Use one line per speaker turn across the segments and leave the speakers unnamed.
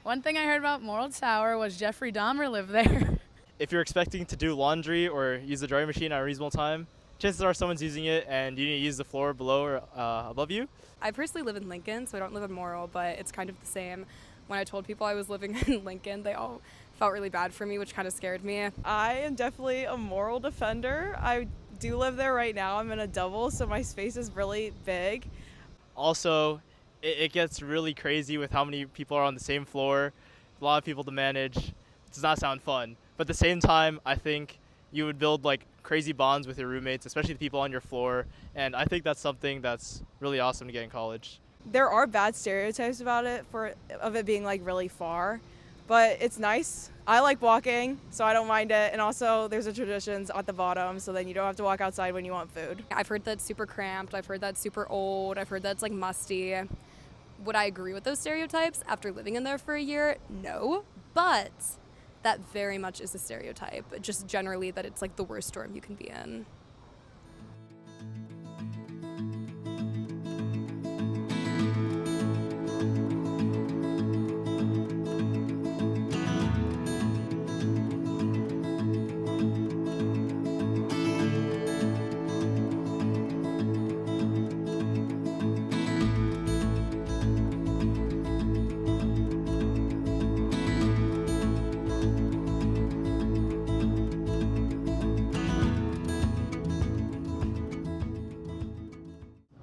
One thing I heard about Morrill Tower was Jeffrey Dahmer lived there.
If you're expecting to do laundry or use the drying machine at a reasonable time, chances are someone's using it and you need to use the floor below or above you.
I personally live in Lincoln, so I don't live in Morrill, but it's kind of the same. When I told people I was living in Lincoln, they all felt really bad for me, which kind of scared me.
I am definitely a Morrill defender. I do live there right now. I'm in a double, so my space is really big.
Also, it gets really crazy with how many people are on the same floor. A lot of people to manage. It does not sound fun. But at the same time, I think you would build like crazy bonds with your roommates, especially the people on your floor. And I think that's something that's really awesome to get in college.
There are bad stereotypes about it of it being like really far, but it's nice. I like walking, so I don't mind it. And also there's a traditions at the bottom, so then you don't have to walk outside when you want food.
I've heard that's super cramped. I've heard that's super old. I've heard that's like musty. Would I agree with those stereotypes after living in there for a year? No, but that very much is a stereotype. Just generally that it's like the worst dorm you can be in.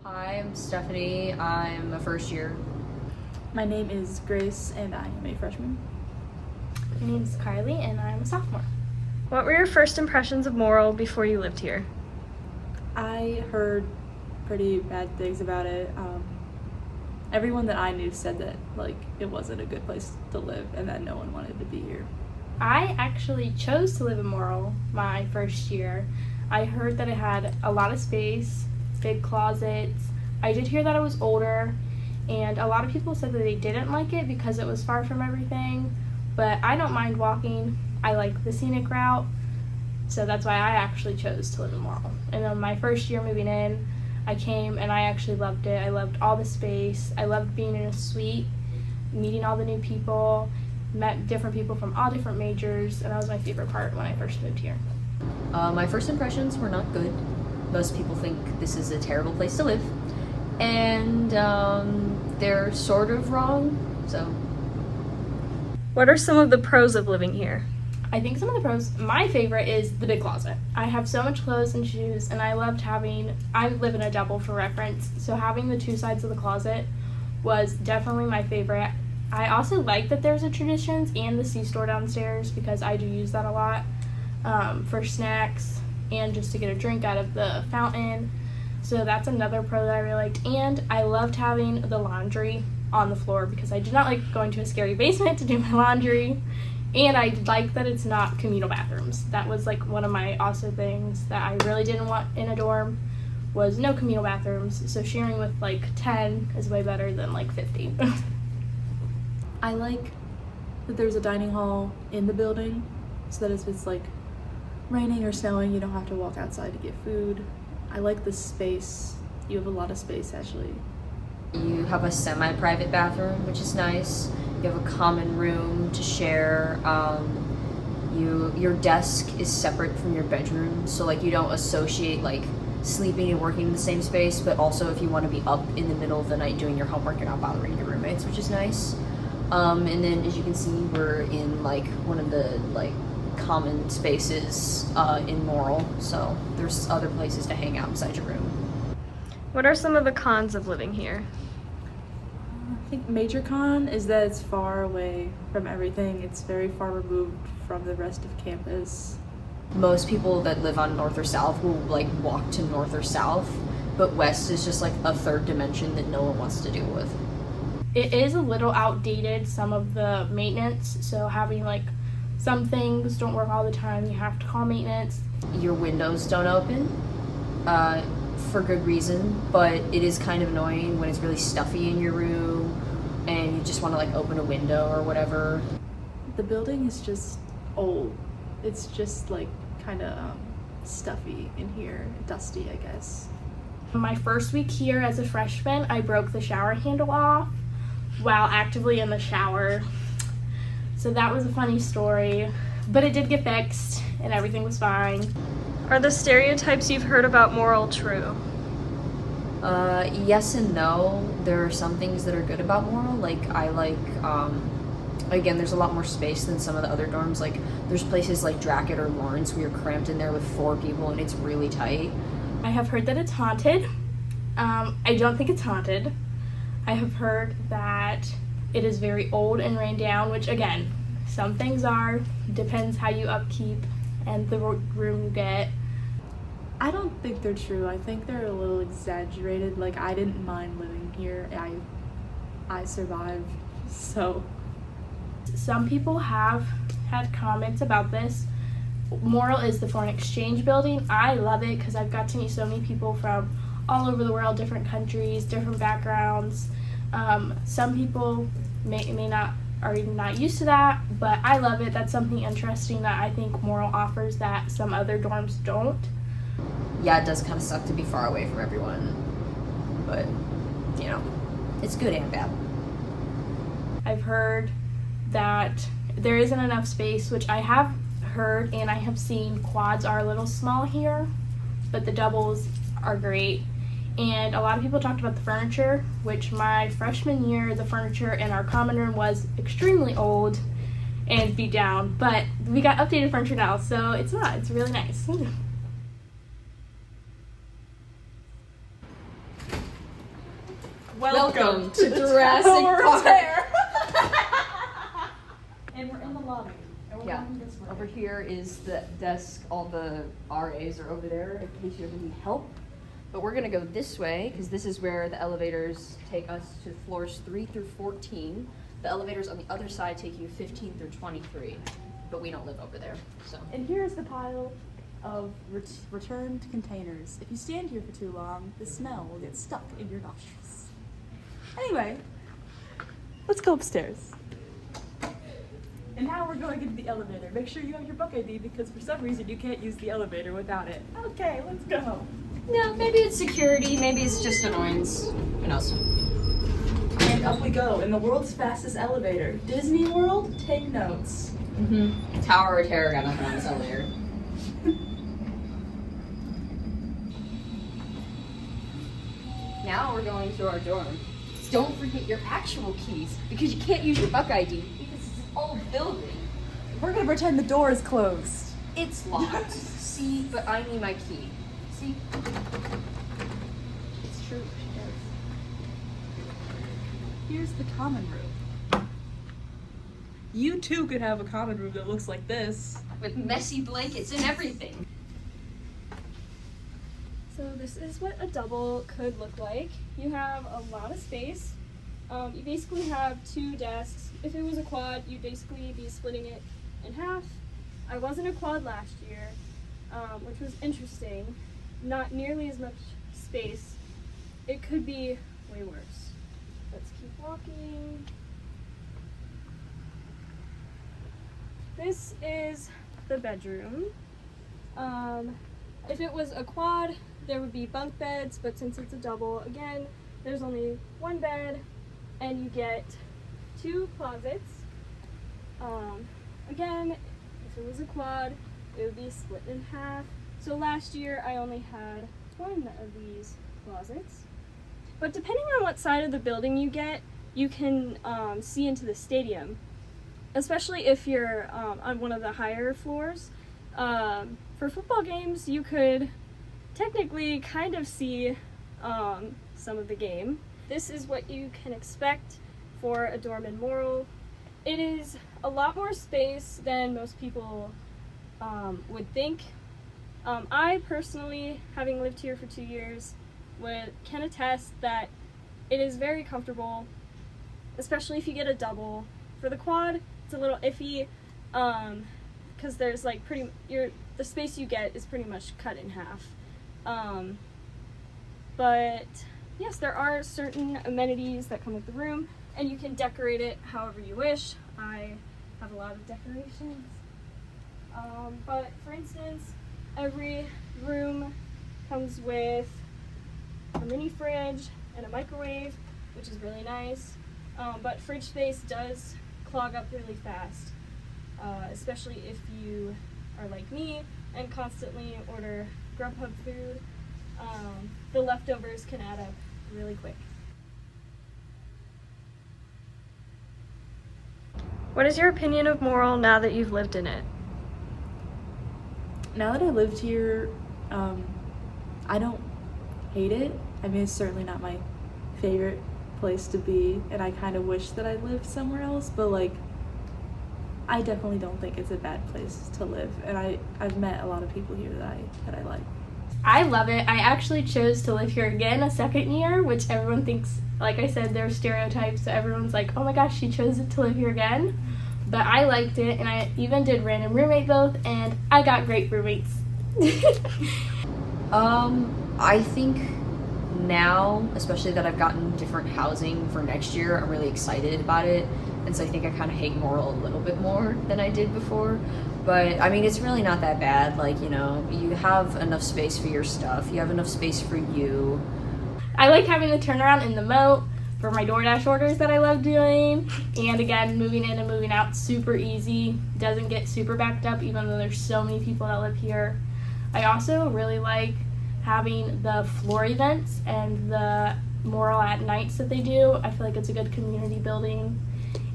Hi, I'm Stephanie. I'm a first year.
My name is Grace and I am a freshman.
My name is Carleigh and I'm a sophomore.
What were your first impressions of Morrill before you lived here?
I heard pretty bad things about it. Everyone that I knew said that like it wasn't a good place to live and that no one wanted to be here.
I actually chose to live in Morrill my first year. I heard that it had a lot of space, big closets. I did hear that it was older, and a lot of people said that they didn't like it because it was far from everything, but I don't mind walking. I like the scenic route, so that's why I actually chose to live in Morrill. And then my first year moving in, I came and I actually loved it. I loved all the space. I loved being in a suite, meeting all the new people, met different people from all different majors, and that was my favorite part when I first moved here.
My first impressions were not good. Most people think this is a terrible place to live, and they're sort of wrong, so.
What are some of the pros of living here?
I think some of the pros, my favorite is the big closet. I have so much clothes and shoes, and I live in a double for reference, so having the two sides of the closet was definitely my favorite. I also like that there's a Traditions and the C-store downstairs because I do use that a lot for snacks and just to get a drink out of the fountain. So that's another pro that I really liked. And I loved having the laundry on the floor because I did not like going to a scary basement to do my laundry. And I like that it's not communal bathrooms. That was like one of my also things that I really didn't want in a dorm was no communal bathrooms. So sharing with like 10 is way better than like 50.
I like that there's a dining hall in the building so that if it's like raining or snowing, you don't have to walk outside to get food. I like the space. You have a lot of space actually.
You have a semi-private bathroom, which is nice. You have a common room to share. Your desk is separate from your bedroom, so like you don't associate like sleeping and working in the same space, but also if you want to be up in the middle of the night doing your homework, you're not bothering your roommates, which is nice. And then as you can see, we're in like one of the like common spaces in Morrill, so there's other places to hang out besides your room.
What are some of the cons of living here?
I think major con is that it's far away from everything. It's very far removed from the rest of campus.
Most people that live on north or south will like walk to north or south, but west is just like a third dimension that no one wants to deal with.
It is a little outdated, some of the maintenance, so having like some things don't work all the time, you have to call maintenance.
Your windows don't open for good reason, but it is kind of annoying when it's really stuffy in your room and you just want to like open a window or whatever.
The building is just old. It's just like kind of stuffy in here, dusty, I guess.
My first week here as a freshman, I broke the shower handle off while actively in the shower. So that was a funny story, but it did get fixed and everything was fine.
Are the stereotypes you've heard about Morrill true?
Yes and no. There are some things that are good about Morrill. Like, I like, again, there's a lot more space than some of the other dorms. Like, there's places like Dracut or Lawrence where you're cramped in there with 4 people and it's really tight.
I have heard that it's haunted. I don't think it's haunted. I have heard that it is very old and ran down, which again, some things are, depends how you upkeep and the room you get.
I don't think they're true. I think they're a little exaggerated. Like, I didn't mind living here. I survived, so.
Some people have had comments about this. Morrill is the foreign exchange building. I love it because I've got to meet so many people from all over the world, different countries, different backgrounds. Some people may not are not used to that, but I love it. That's something interesting that I think Morrill offers that some other dorms don't.
Yeah, it does kind of suck to be far away from everyone, but, you know, it's good and bad.
I've heard that there isn't enough space, which I have heard and I have seen quads are a little small here, but the doubles are great. And a lot of people talked about the furniture, which my freshman year, the furniture in our common room was extremely old and beat down, but we got updated furniture now, so it's really nice.
Welcome to Jurassic Park.
And we're in the lobby. And we're
Yeah,
going this way.
over here is the desk. All the RAs are over there in case you ever need help. But we're gonna go this way because this is where the elevators take us to floors 3 through 14. The elevators on the other side take you 15 through 23, but we don't live over there, so.
And here's the pile of returned containers. If you stand here for too long, the smell will get stuck in your nostrils. Anyway, let's go upstairs. And now we're going into the elevator. Make sure you have your book ID because for some reason you can't use the elevator without it. Okay, let's go.
No, maybe it's security, maybe it's just annoyance. Who knows?
And up we go in the world's fastest elevator. Disney World, take notes.
Tower of Terror got nothing on this elevator. Now we're going to our dorm. Don't forget your actual keys because you can't use your buck ID because it's an old building.
We're gonna pretend the door is closed.
It's locked. See, but I need my key. See? It's true. She does.
Here's the common room. You too could have a common room that looks like this.
With messy blankets and everything.
So this is what a double could look like. You have a lot of space. You basically have 2 desks. If it was a quad, you'd basically be splitting it in half. I was in a quad last year, which was interesting. Not nearly as much space. It could be way worse. Let's keep walking. This is the bedroom. If it was a quad, there would be bunk beds, but since it's a double, again, there's only 1 bed, and you get 2 closets. Again, if it was a quad, it would be split in half. So last year, I only had 1 of these closets. But depending on what side of the building you get, you can see into the stadium, especially if you're on one of the higher floors. For football games, you could technically kind of see some of the game. This is what you can expect for a dorm in Morrill. It is a lot more space than most people would think. I personally, having lived here for 2 years, can attest that it is very comfortable, especially if you get a double. For the quad, it's a little iffy, because there's like the space you get is pretty much cut in half. But yes, there are certain amenities that come with the room, and you can decorate it however you wish. I have a lot of decorations. But for instance, every room comes with a mini fridge and a microwave, which is really nice. But fridge space does clog up really fast, especially if you are like me and constantly order Grubhub food. The leftovers can add up really quick.
What is your opinion of Morrill now that you've lived in it?
Now that I lived here, I don't hate it. I mean, it's certainly not my favorite place to be, and I kind of wish that I lived somewhere else, but like, I definitely don't think it's a bad place to live, and I've met a lot of people here that I like.
I love it. I actually chose to live here again a second year, which everyone thinks, like I said, there's stereotypes, so everyone's like, oh my gosh, she chose it to live here again. But I liked it, and I even did random roommate both, and I got great roommates.
I think now, especially that I've gotten different housing for next year, I'm really excited about it. And so I think I kind of hate Morrill a little bit more than I did before. But I mean, it's really not that bad. Like, you know, you have enough space for your stuff. You have enough space for you.
I like having the turnaround in the moat for my DoorDash orders that I love doing. And again, moving in and moving out, super easy. Doesn't get super backed up, even though there's so many people that live here. I also really like having the floor events and the Morrill at nights that they do. I feel like it's a good community building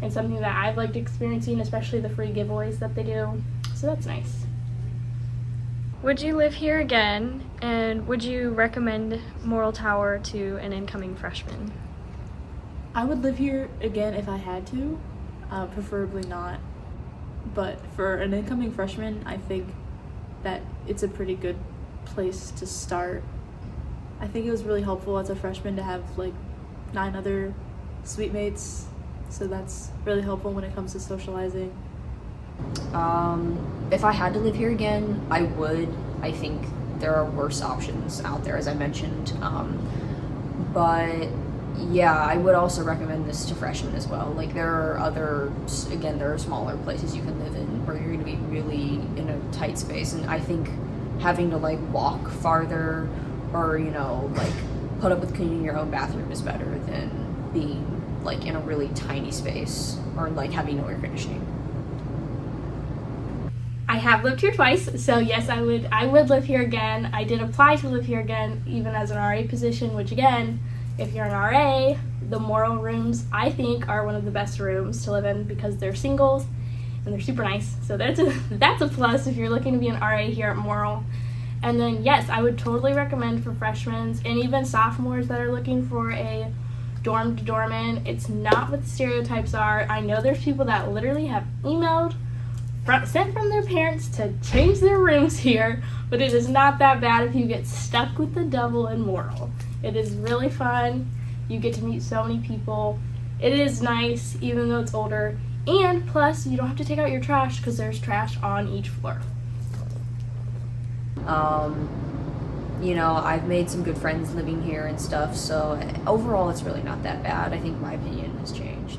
and something that I've liked experiencing, especially the free giveaways that they do. So that's nice.
Would you live here again, and would you recommend Morrill Tower to an incoming freshman?
I would live here again if I had to, preferably not. But for an incoming freshman, I think that it's a pretty good place to start. I think it was really helpful as a freshman to have like 9 other suite mates, so that's really helpful when it comes to socializing.
If I had to live here again, I would. I think there are worse options out there, as I mentioned. But yeah, I would also recommend this to freshmen as well. Like, there are smaller places you can live in where you're going to be really in a tight space, and I think having to like walk farther or, you know, like put up with cleaning your own bathroom is better than being like in a really tiny space or like having no air conditioning.
I have lived here twice, so yes, I would live here again. I did apply to live here again, even as an RA position, which again, if you're an RA, the Morrill rooms, I think, are one of the best rooms to live in because they're singles and they're super nice. So that's a plus if you're looking to be an RA here at Morrill. And then yes, I would totally recommend for freshmen and even sophomores that are looking for a dorm to dorm in. It's not what the stereotypes are. I know there's people that literally have emailed, sent from their parents to change their rooms here, but it is not that bad if you get stuck with the double in Morrill. It is really fun. You get to meet so many people. It is nice, even though it's older. And plus, you don't have to take out your trash because there's trash on each floor.
You know, I've made some good friends living here and stuff, so overall it's really not that bad. I think my opinion has changed.